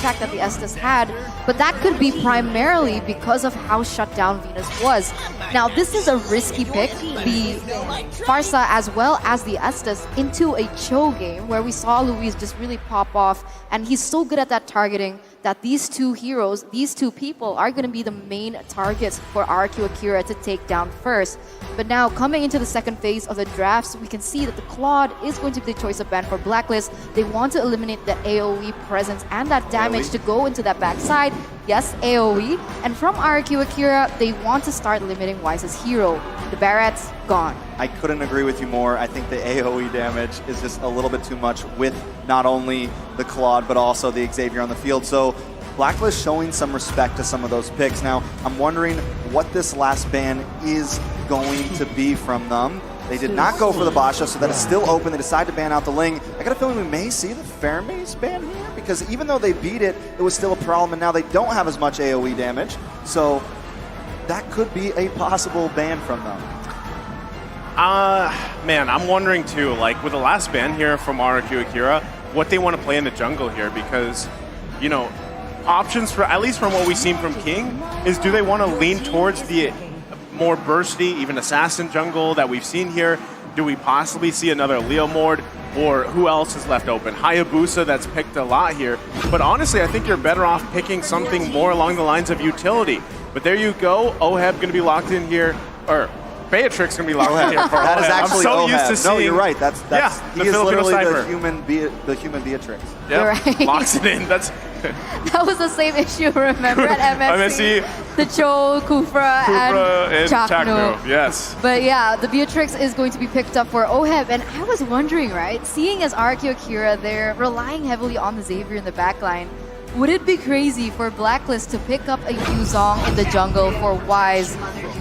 impact that the Estes had, but that could be primarily because of how shut down Venus was. Now, this is a risky pick, the Farsa as well as the Estes, into a Cho game where we saw Luis just really pop off, and he's so good at that targeting that these two heroes, these two people, are going to be the main targets for RRQ Akira to take down first. But now, coming into the second phase of the drafts, we can see that the Claude is going to be the choice of ban for Blacklist. They want to eliminate the AoE presence and that damage to go into that backside. Yes, AoE. And from RRQ Akira, they want to start limiting Wise's hero. The Barrett's gone. I couldn't agree with you more. I think the AoE damage is just a little bit too much with not only the Claude, but also the Xavier on the field. So Blacklist showing some respect to some of those picks. Now, I'm wondering what this last ban is going to be from them. They did not go for the Basha, so that is still open. They decide to ban out the Ling. I got a feeling we may see the Fairmaze ban here, because even though they beat it, it was still a problem, and now they don't have as much AoE damage. So that could be a possible ban from them. Man, I'm wondering too, like with the last ban here from RRQ Akira, what they want to play in the jungle here, because, you know, options for, at least from what we've seen from King, is do they want to lean towards the more bursty, even assassin jungle that we've seen here? Do we possibly see another Leomord? Or who else is left open? Hayabusa, that's picked a lot here. But honestly, I think you're better off picking something more along the lines of utility. But there you go, Oheb going to be locked in here, or Beatrix going to be locked in here for That is Oheb. actually I'm so Oheb. used to seeing, no, you're right. That's yeah, he is literally the human Beatrix. Yep. You're right. Locks it in. That's That was the same issue, remember, at MSC? The Cho, Kufra, and Chakno. Yes. But yeah, the Beatrix is going to be picked up for Oheb, and I was wondering, right, seeing as RRQ Akira, they're relying heavily on the Xavier in the backline, would it be crazy for Blacklist to pick up a Yuzong in the jungle for Wise?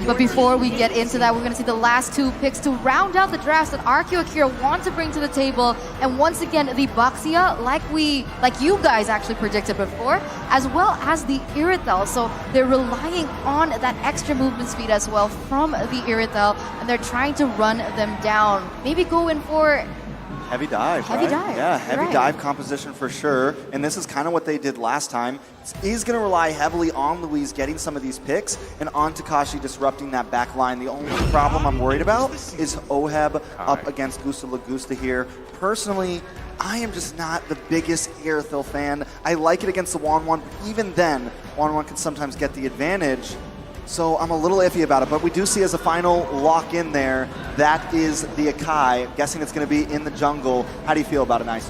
But before we get into that, we're going to see the last two picks to round out the drafts that RRQ Akira want to bring to the table. And once again, the Baxia, like you guys actually predicted before, as well as the Irithel. So they're relying on that extra movement speed as well from the Irithel, and they're trying to run them down. Maybe go in for Heavy dive, Heavy right? dive, Yeah, heavy right. dive composition for sure. And this is kind of what they did last time. He's going to rely heavily on Luis getting some of these picks and on Takashi disrupting that back line. The only problem I'm worried about is Oheb up against Gusta Lagusta here. Personally, I am just not the biggest Irithil fan. I like it against the 1-1. Even then, 1-1 can sometimes get the advantage. So I'm a little iffy about it, but we do see as a final lock in there, that is the Akai. Guessing it's going to be in the jungle. How do you feel about it, Nice?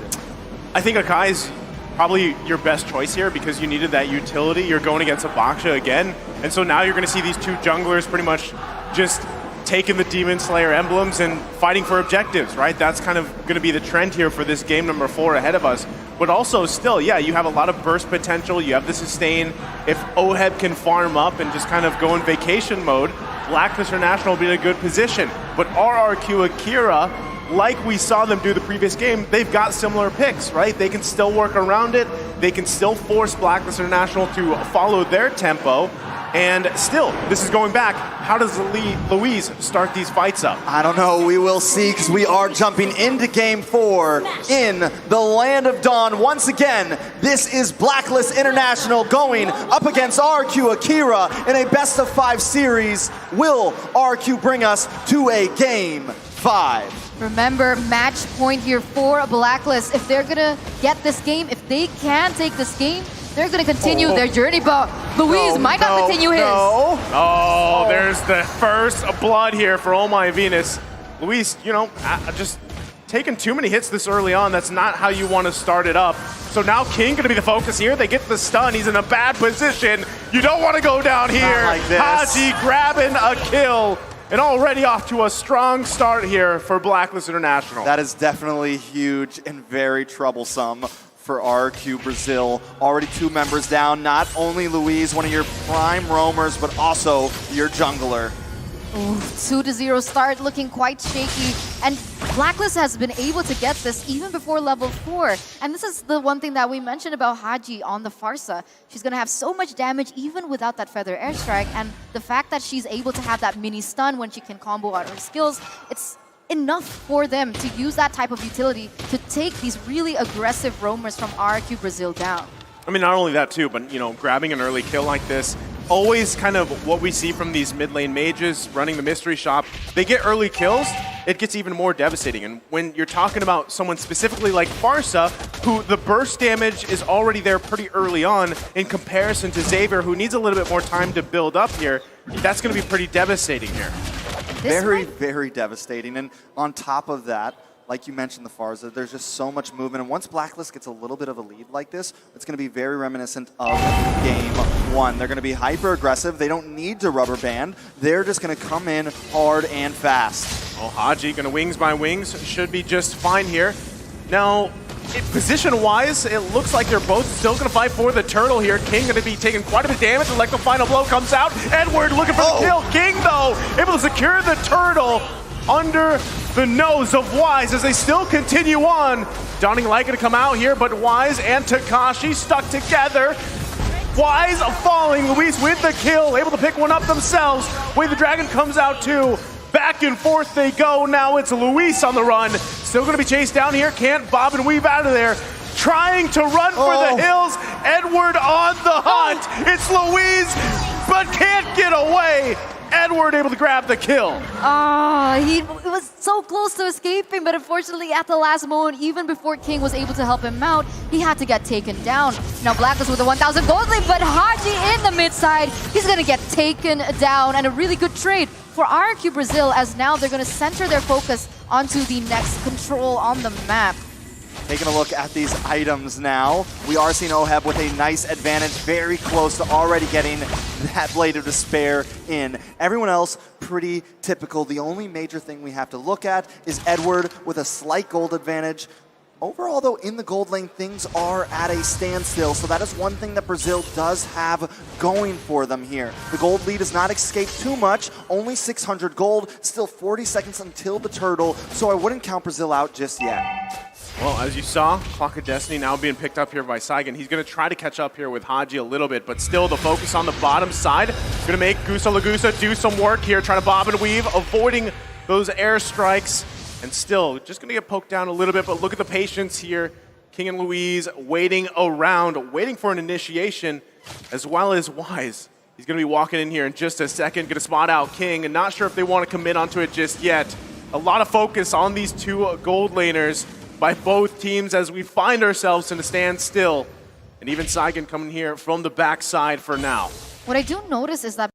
I think Akai's probably your best choice here because you needed that utility. You're going against a Baksha again, and so now you're going to see these two junglers pretty much just taking the Demon Slayer emblems and fighting for objectives, right? That's kind of going to be the trend here for this game number 4 ahead of us. But also still, yeah, you have a lot of burst potential. You have the sustain. If Oheb can farm up and just kind of go in vacation mode, Blacklist International will be in a good position. But RRQ Akira, like we saw them do the previous game, they've got similar picks, right? They can still work around it. They can still force Blacklist International to follow their tempo. And still, this is going back. How does Luis start these fights up? I don't know. We will see, because we are jumping into Game 4 in the Land of Dawn. Once again, this is Blacklist International going up against RRQ Akira in a best-of-5 series. Will RRQ bring us to a Game 5? Remember, match point here for Blacklist. If they're gonna get this game, if they can take this game, they're gonna continue their journey, but Luis might not continue his. Oh, there's the first blood here for Oh My Venus. Luis, you know, just taking too many hits this early on. That's not how you want to start it up. So now King gonna be the focus here. They get the stun. He's in a bad position. You don't want to go down here. Not like this. Haji grabbing a kill. And already off to a strong start here for Blacklist International. That is definitely huge and very troublesome for RRQ Brazil. Already 2 members down. Not only Luis, one of your prime roamers, but also your jungler. Ooh, 2-0 start, looking quite shaky. And Blacklist has been able to get this even before level 4. And this is the one thing that we mentioned about Haji on the Farsa. She's going to have so much damage even without that Feather Airstrike. And the fact that she's able to have that mini stun when she can combo out her skills, it's enough for them to use that type of utility to take these really aggressive roamers from RRQ Brazil down. I mean, not only that too, but grabbing an early kill like this, always kind of what we see from these mid lane mages running the mystery shop. They get early kills, it gets even more devastating. And when you're talking about someone specifically like Farsa, who the burst damage is already there pretty early on in comparison to Xavier, who needs a little bit more time to build up here, that's going to be pretty devastating here. Very, very devastating. And on top of that, like you mentioned, the Farsa, there's just so much movement. And once BLACKLIST gets a little bit of a lead like this, it's going to be very reminiscent of game one. They're going to be hyper aggressive. They don't need to rubber band. They're just going to come in hard and fast. Well, Haji going to wings by wings. Should be just fine here. Now, position-wise, it looks like they're both still going to fight for the turtle here. King going to be taking quite a bit of damage, and like the final blow comes out. Edward looking for the kill. King, though, able to secure the turtle under the nose of Wise as they still continue on. Dawning Light going to come out here, but Wise and Takashi stuck together. Wise falling, Luis with the kill, able to pick one up themselves. Wade the Dragon comes out too. Back and forth they go. Now it's Luis on the run. Still going to be chased down here. Can't bob and weave out of there. Trying to run for the hills. Edward on the hunt. It's Luis, but can't get away. Edward able to grab the kill. He was so close to escaping, but unfortunately at the last moment, even before King was able to help him out, he had to get taken down. Now BLACKLIST with the 1,000 gold lead, but Haji in the mid side, he's gonna get taken down, and a really good trade for RRQ Brazil, as now they're gonna center their focus onto the next control on the map. Taking a look at these items now, we are seeing OHEB with a nice advantage, very close to already getting that Blade of Despair in. Everyone else, pretty typical. The only major thing we have to look at is Edward with a slight gold advantage. Overall, though, in the gold lane, things are at a standstill, so that is one thing that Brazil does have going for them here. The gold lead has not escaped too much, only 600 gold, still 40 seconds until the turtle, so I wouldn't count Brazil out just yet. Well, as you saw, Clock of Destiny now being picked up here by Saigon. He's going to try to catch up here with Haji a little bit, but still the focus on the bottom side. Going to make Gusa Lagusa do some work here, trying to bob and weave, avoiding those airstrikes, and still just going to get poked down a little bit, but look at the patience here. King and Louise waiting around, waiting for an initiation, as well as Wise. He's going to be walking in here in just a second, going to spot out King, and not sure if they want to commit onto it just yet. A lot of focus on these two gold laners by both teams as we find ourselves in a standstill. And even Saigon coming here from the backside for now. What I do notice is that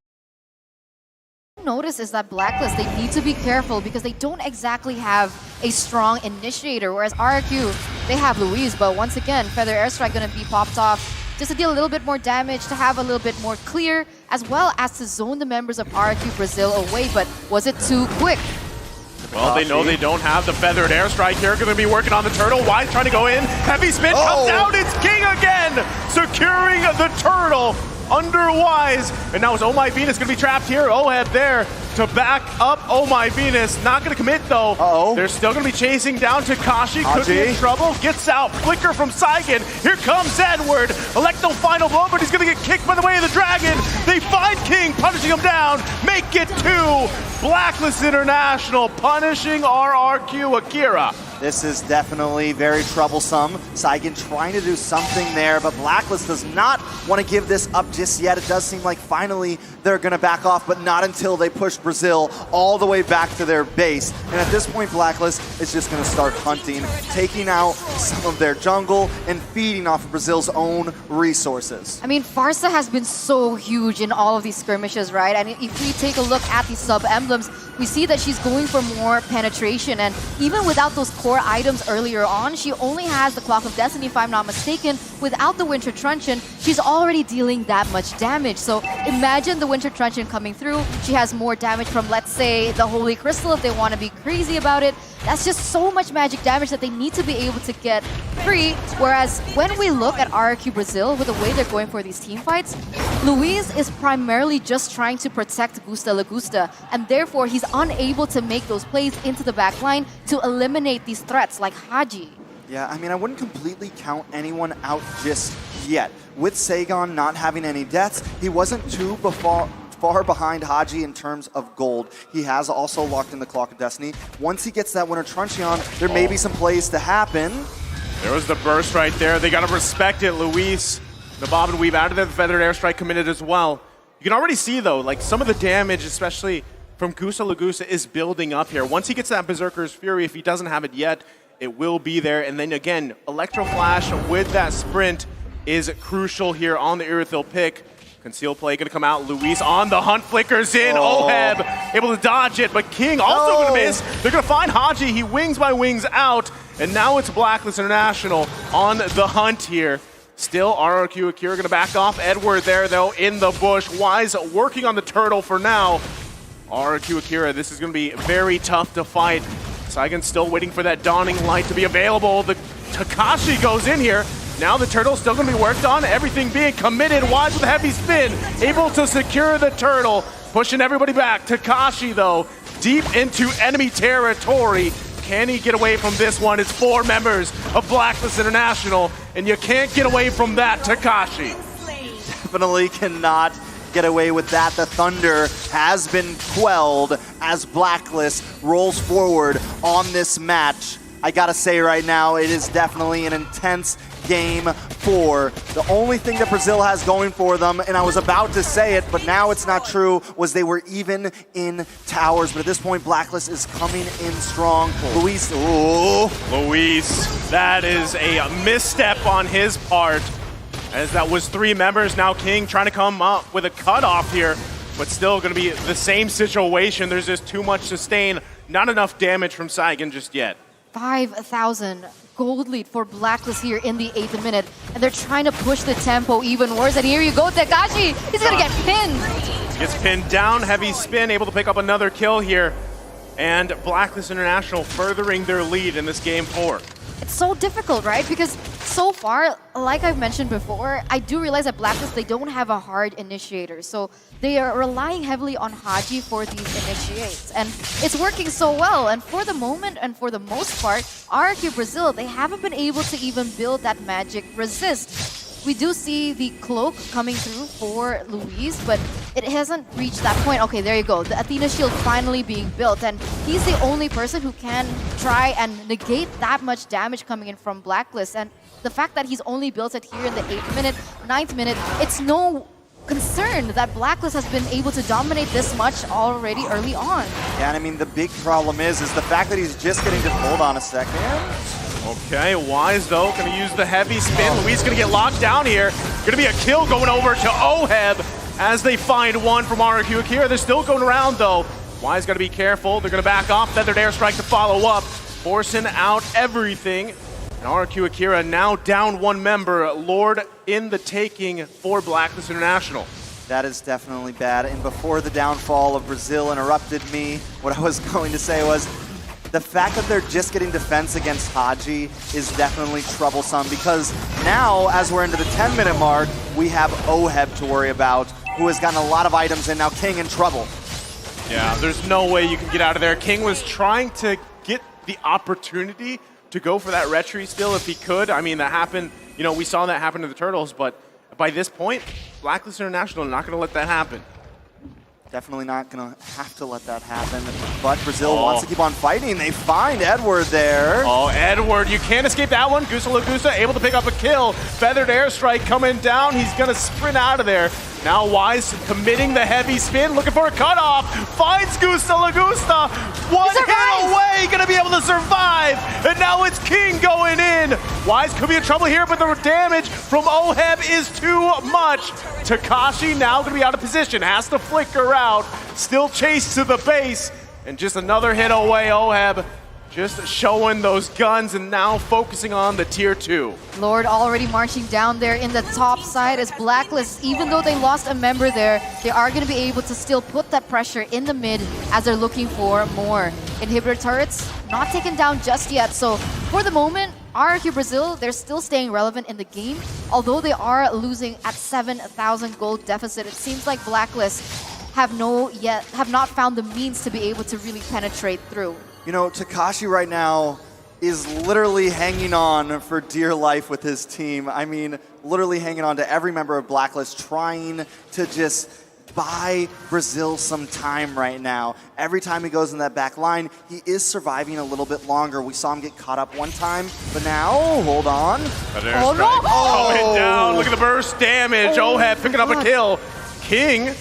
BLACKLIST, they need to be careful because they don't exactly have a strong initiator, whereas RRQ, they have Louise, but once again, Feather Airstrike gonna be popped off just to deal a little bit more damage, to have a little bit more clear, as well as to zone the members of RRQ Brazil away, but was it too quick? Well, they know they don't have the feathered airstrike here. Going to be working on the turtle. Wise trying to go in. Heavy spin comes out. It's King again, securing the turtle under Wise. And now it's Oh My Venus going to be trapped here. OHEB there to back up Oh My Venus. Not going to commit though. They're still going to be chasing down Takashi. Could be in trouble. Gets out. Flicker from Saigon. Here comes Edward. Electo final blow, but he's going to get kicked by the way of the dragon. They find King, punishing him down. Make it 2. BLACKLIST International punishing RRQ Akira. This is definitely very troublesome. Saigon trying to do something there, but BLACKLIST does not want to give this up just yet. It does seem like finally they're going to back off, but not until they push Brazil all the way back to their base. And at this point, BLACKLIST is just going to start hunting, taking out some of their jungle and feeding off of Brazil's own resources. I mean, Farsa has been so huge in all of these skirmishes, right? And if we take a look at the sub-emblems, we see that she's going for more penetration, and even without those core items earlier on, she only has the Clock of Destiny, if I'm not mistaken. Without the Winter Truncheon, she's already dealing that much damage. So imagine the Winter Truncheon coming through. She has more damage from, let's say, the Holy Crystal if they want to be crazy about it. That's just so much magic damage that they need to be able to get free. Whereas when we look at RRQ Brazil, with the way they're going for these team fights, Luis is primarily just trying to protect Gusta Lagusta, and therefore he's unable to make those plays into the back line to eliminate these threats like Haji. Yeah, I mean, I wouldn't completely count anyone out just yet. With Saigon not having any deaths, he wasn't too far behind Haji in terms of gold. He has also locked in the Clock of Destiny. Once he gets that Winter Truncheon, there may be some plays to happen. There was the burst right there. They got to respect it. Luis The bob and weave out of there, the feathered airstrike committed as well. You can already see though, like some of the damage, especially from Gusta Lagusa, is building up here. Once he gets that Berserker's Fury, if he doesn't have it yet, it will be there. And then again, Electro Flash with that sprint is crucial here on the Irithyll pick. Conceal play gonna come out. Luis on the hunt, flickers in. Oheb able to dodge it, but King also gonna miss. They're gonna find Haji. He wings by wings out, and now it's BLACKLIST International on the hunt here. Still, RRQ Akira gonna back off. Edward there though in the bush. Wise working on the turtle for now. RRQ Akira, this is gonna be very tough to fight. Saigon still waiting for that dawning light to be available. The Takashi goes in here. Now the turtle's still going to be worked on, everything being committed. Wise with a heavy spin, able to secure the turtle, pushing everybody back. Takashi, though, deep into enemy territory. Can he get away from this one? It's 4 members of BLACKLIST International, and you can't get away from that, Takashi. Definitely cannot get away with that. The thunder has been quelled as BLACKLIST rolls forward on this match. I gotta say right now, it is definitely an intense game 4. The only thing that Brazil has going for them, and I was about to say it, but now it's not true, was they were even in towers. But at this point, BLACKLIST is coming in strong. Luis, Luis, that is a misstep on his part, as that was 3 members. Now King trying to come up with a cutoff here, but still gonna be the same situation. There's just too much sustain, not enough damage from Saigon just yet. 5,000 gold lead for BLACKLIST here in the 8th minute, and they're trying to push the tempo even worse. And here you go, Takashi. He's gonna get pinned. Gets pinned down, heavy spin, able to pick up another kill here, and BLACKLIST International furthering their lead in this game 4. It's so difficult, right? Because so far, like I've mentioned before, I do realize that BLACKLIST, they don't have a hard initiator. So they are relying heavily on Haji for these initiates. And it's working so well. And for the moment, and for the most part, RRQ Brazil, they haven't been able to even build that magic resist. We do see the cloak coming through for Luis, but it hasn't reached that point. Okay, there you go. The Athena shield finally being built, and he's the only person who can try and negate that much damage coming in from BLACKLIST. And the fact that he's only built it here in the 8th minute, 9th minute, it's no concern that BLACKLIST has been able to dominate this much already early on. Yeah, and I mean, the big problem is the fact that he's just getting to hold on a second. Okay, Wise though, gonna use the heavy spin. Luis gonna get locked down here. Gonna be a kill going over to Oheb as they find one from RRQ Akira. They're still going around though. Wise gotta be careful. They're gonna back off. Feathered airstrike to follow up, forcing out everything. And RRQ Akira now down 1 member. Lord in the taking for BLACKLIST International. That is definitely bad. And before the downfall of Brazil interrupted me, what I was going to say was, the fact that they're just getting defense against Haji is definitely troublesome, because now, as we're into the 10-minute mark, we have Oheb to worry about, who has gotten a lot of items, and now King in trouble. Yeah, there's no way you can get out of there. King was trying to get the opportunity to go for that retry still if he could. I mean, that happened, you know, we saw that happen to the Turtles, but by this point, BLACKLIST International are not going to let that happen. Definitely not going to have to let that happen. But Brazil wants to keep on fighting. They find Edward there. Oh, Edward, you can't escape that one. Gusta Lagusa able to pick up a kill. Feathered airstrike coming down. He's going to sprint out of there. Now Wise committing the heavy spin, looking for a cutoff. Finds Gusta Lagusa. One hit away, going to be able to survive. And now it's King going in. Wise could be in trouble here, but the damage from Oheb is too much. Takashi now going to be out of position. Has to flicker out. Still chased to the base. And just another hit away. Oheb just showing those guns and now focusing on the tier 2. Lord already marching down there in the top side as BLACKLIST, even though they lost a member there, they are going to be able to still put that pressure in the mid as they're looking for more. Inhibitor turrets not taken down just yet, so for the moment, RRQ Brazil, they're still staying relevant in the game, although they are losing at 7,000 gold deficit. It seems like BLACKLIST have not found the means to be able to really penetrate through. You know, Takashi right now is literally hanging on for dear life with his team. I mean, literally hanging on to every member of BLACKLIST, trying to just buy Brazil some time right now. Every time he goes in that back line, he is surviving a little bit longer. We saw him get caught up one time, but now, hold on. Oh, no! Coming down, look at the burst damage. Oh, Oheb picking up a God. kill. King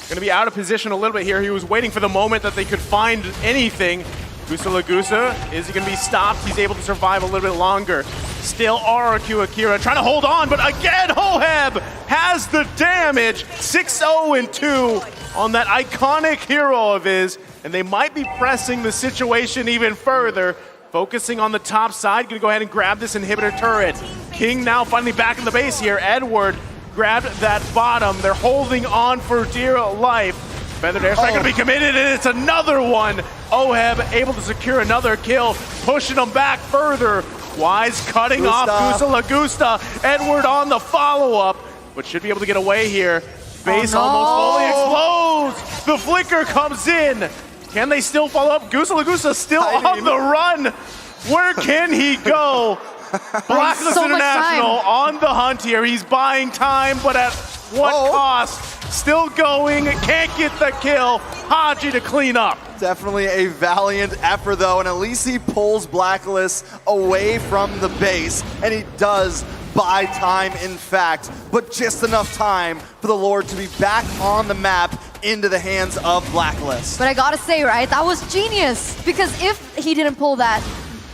gonna be out of position a little bit here. He was waiting for the moment that they could find anything. Gusa Lagusa, is he gonna be stopped? He's able to survive a little bit longer. Still RRQ Akira trying to hold on, but again, Oheb has the damage. 6-0-2 on that iconic hero of his, and they might be pressing the situation even further. Focusing on the top side, gonna go ahead and grab this inhibitor turret. King now finally back in the base here. Edward grabbed that bottom. They're holding on for dear life. Feathered airstrike gonna be committed, and it's another one. Oheb able to secure another kill, pushing them back further. Wise cutting off Gusa Lagusta. Edward on the follow-up, but should be able to get away here. Base no. almost fully explodes. The flicker comes in. Can they still follow up? Gusa Lagusta still on the run. Where can he go? BLACKLIST So much International time. on the hunt here. He's buying time, but at what cost? Still going, can't get the kill. Haji to clean up. Definitely a valiant effort, though, and at least he pulls BLACKLIST away from the base, and he does buy time, in fact, but just enough time for the Lord to be back on the map into the hands of BLACKLIST. But I gotta say, right, that was genius. Because if he didn't pull that,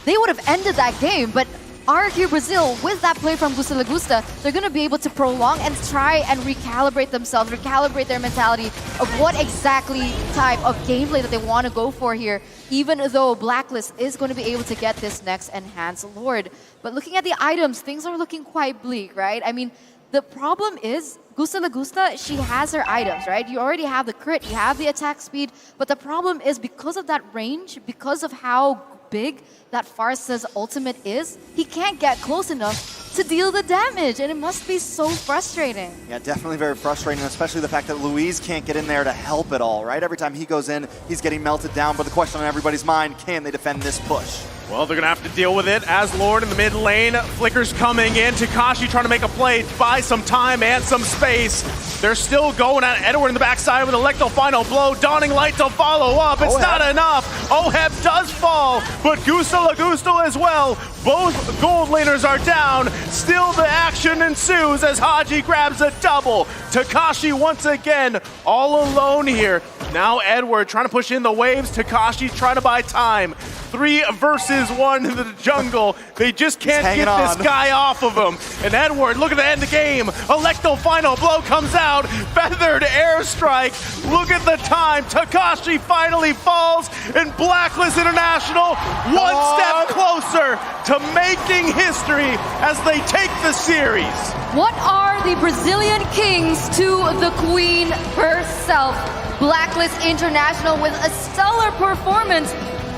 they would have ended that game. But RRQ Brazil, with that play from Gusa Lagusta, they're going to be able to prolong and try and recalibrate themselves, recalibrate their mentality of what exactly type of gameplay that they want to go for here, even though BLACKLIST is going to be able to get this next Enhanced Lord. But looking at the items, things are looking quite bleak, right? I mean, the problem is, Gusa Lagusta, she has her items, right? You already have the crit, you have the attack speed, but the problem is because of that range, because of how big that Farsa's ultimate is, he can't get close enough to deal the damage, and it must be so frustrating. Yeah, definitely very frustrating, especially the fact that Luis can't get in there to help at all, right? Every time he goes in, he's getting melted down, but the question on everybody's mind, can they defend this push? Well, they're going to have to deal with it as Lord in the mid lane. Flicker's coming in. Takashi trying to make a play, buy some time and some space. They're still going at Edward in the backside with Electro final blow. Dawning Light to follow up. It's not enough. Oheb does fall, but Gusa Lagusta as well. Both gold laners are down. Still the action ensues as Haji grabs a double. Takashi once again all alone here. Now Edward trying to push in the waves. Takashi trying to buy time. 3 versus 1 in the jungle. They just can't get this guy off of him. And Edward, look at the end of the game. Electro final blow comes out. Feathered airstrike. Look at the time. Takashi finally falls. And BLACKLIST International one step closer to making history as they take the series. What are the Brazilian kings to the queen herself? BLACKLIST International with a stellar performance.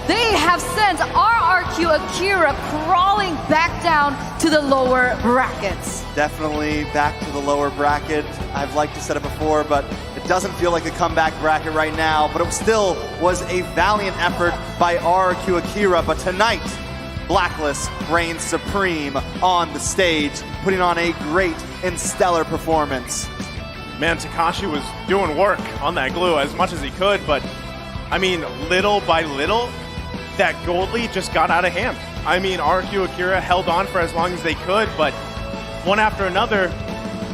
They have sent RRQ Akira crawling back down to the lower brackets. Definitely back to the lower bracket. I've liked to set it before, but it doesn't feel like a comeback bracket right now, but it still was a valiant effort by RRQ Akira. But tonight, BLACKLIST reigns supreme on the stage, putting on a great and stellar performance. Man, Takashi was doing work on that glue as much as he could, but I mean, little by little, that gold lead just got out of hand. I mean, RRQ Akira held on for as long as they could, but one after another,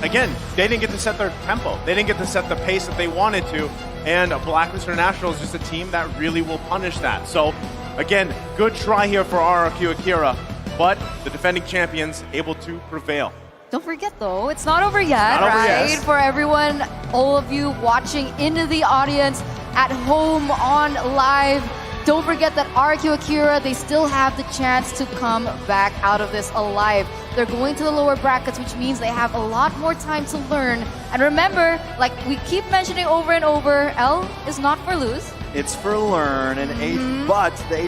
again, they didn't get to set their tempo. They didn't get to set the pace that they wanted to, and BLACKLIST International is just a team that really will punish that. So, again, good try here for RRQ Akira, but the defending champions able to prevail. Don't forget though, it's not over yet, Not over right? yet. For everyone, all of you watching into the audience, at home, on live, don't forget that RRQ Akira, they still have the chance to come back out of this alive. They're going to the lower brackets, which means they have a lot more time to learn. And remember, like we keep mentioning over and over, L is not for lose. It's for learn, and but the